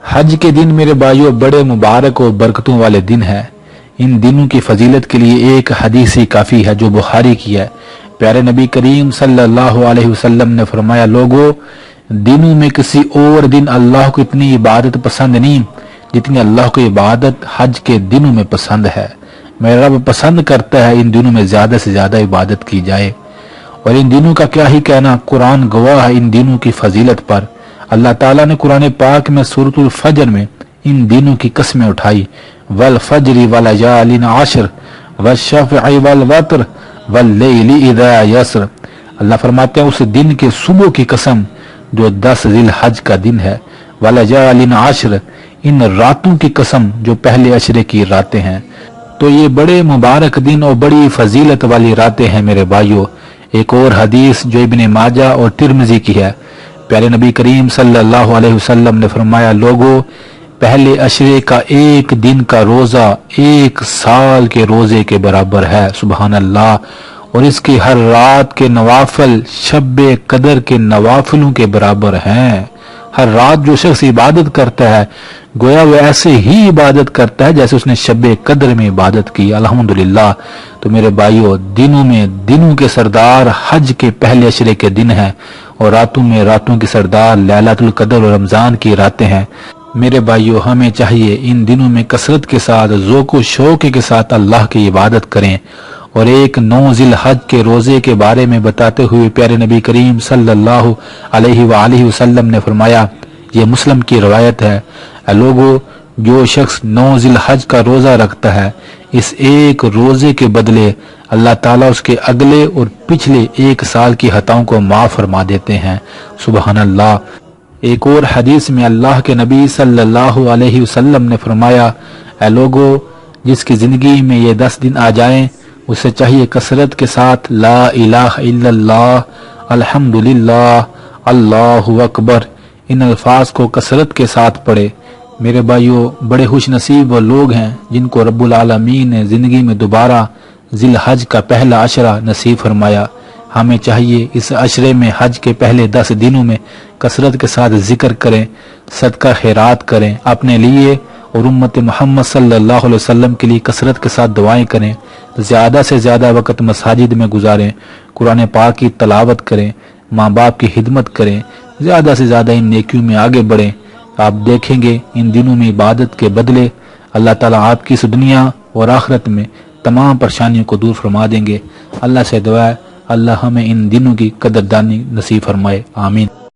حج کے دن میرے بھائیوں بڑے مبارک اور برکتوں والے دن ہے۔ ان دنوں کی فضیلت کے لیے ایک حدیث ہی کافی ہے جو بخاری کی ہے۔ پیارے نبی کریم صلی اللہ علیہ وسلم نے فرمایا، لوگوں دنوں میں کسی اور دن اللہ کو اتنی عبادت پسند نہیں جتنی اللہ کو عبادت حج کے دنوں میں پسند ہے۔ میرا رب پسند کرتا ہے ان دنوں میں زیادہ سے زیادہ عبادت کی جائے، اور ان دنوں کا کیا ہی کہنا، قرآن گواہ ہے ان دنوں کی فضیلت پر۔ اللہ تعالیٰ نے قرآن پاک میں سورۃ الفجر میں ان دنوں کی قسمیں اٹھائی، والفجر وليال عشر والشفع والوتر واللیل اذا یسر۔ اللہ فرماتے ہیں اس دن کے صبح کی قسم جو 10 ذی الحج کا دن ہے، وليال عشر، ان راتوں کی قسم جو پہلے عشرے کی راتیں ہیں۔ تو یہ بڑے مبارک دن اور بڑی فضیلت والی راتیں ہیں میرے بھائیوں۔ ایک اور حدیث جو ابن ماجہ اور ترمذی کی ہے، پیارے نبی کریم صلی اللہ علیہ وسلم نے فرمایا، لوگوں پہلے عشرے کا ایک دن کا روزہ 1 سال کے روزے کے برابر ہے، سبحان اللہ، اور اس کی ہر رات کے نوافل شب قدر کے نوافلوں کے برابر ہیں۔ ہر رات جو شخص عبادت کرتا ہے گویا وہ ایسے ہی عبادت کرتا ہے جیسے اس نے شب قدر میں عبادت کی، الحمدللہ۔ تو میرے بھائیوں دنوں میں دنوں کے سردار حج کے پہلے عشرے کے دن ہیں، اور راتوں میں راتوں کی سردار لیلۃ القدر اور رمضان کی راتیں ہیں۔ میرے بھائیوں ہمیں چاہیے ان دنوں میں کثرت کے ساتھ ذوق و شوق کے ساتھ اللہ کی عبادت کریں۔ اور ایک 9 ذی الحج کے روزے کے بارے میں بتاتے ہوئے پیارے نبی کریم صلی اللہ علیہ وآلہ وسلم نے فرمایا، یہ مسلم کی روایت ہے، اے لوگوں جو شخص 9 ذی الحج کا روزہ رکھتا ہے، اس ایک روزے کے بدلے اللہ تعالیٰ اس کے اگلے اور پچھلے 1 سال کی خطاؤں کو معاف فرما دیتے ہیں، سبحان اللہ۔ ایک اور حدیث میں اللہ کے نبی صلی اللہ علیہ وسلم نے فرمایا، اے لوگوں جس کی زندگی میں یہ 10 دن آ جائیں اسے چاہیے کثرت کے ساتھ لا الہ الا اللہ، الحمدللہ، اللہ اکبر، ان الفاظ کو کثرت کے ساتھ پڑھے۔ میرے بھائیوں بڑے خوش نصیب وہ لوگ ہیں جن کو رب العالمین نے زندگی میں دوبارہ ذی الحج کا پہلا عشرہ نصیب فرمایا۔ ہمیں چاہیے اس عشرے میں حج کے پہلے 10 دنوں میں کثرت کے ساتھ ذکر کریں، صدقہ خیرات کریں، اپنے لیے اور امت محمد صلی اللہ علیہ وسلم کے لیے کثرت کے ساتھ دعائیں کریں، زیادہ سے زیادہ وقت مساجد میں گزاریں، قرآن پاک کی تلاوت کریں، ماں باپ کی خدمت کریں، زیادہ سے زیادہ ان نیکیوں میں آگے بڑھیں۔ آپ دیکھیں گے ان دنوں میں عبادت کے بدلے اللہ تعالیٰ آپ کی اس دنیا اور آخرت میں تمام پریشانیوں کو دور فرما دیں گے۔ اللہ سے دعا ہے اللہ ہمیں ان دنوں کی قدردانی نصیب فرمائے، آمین۔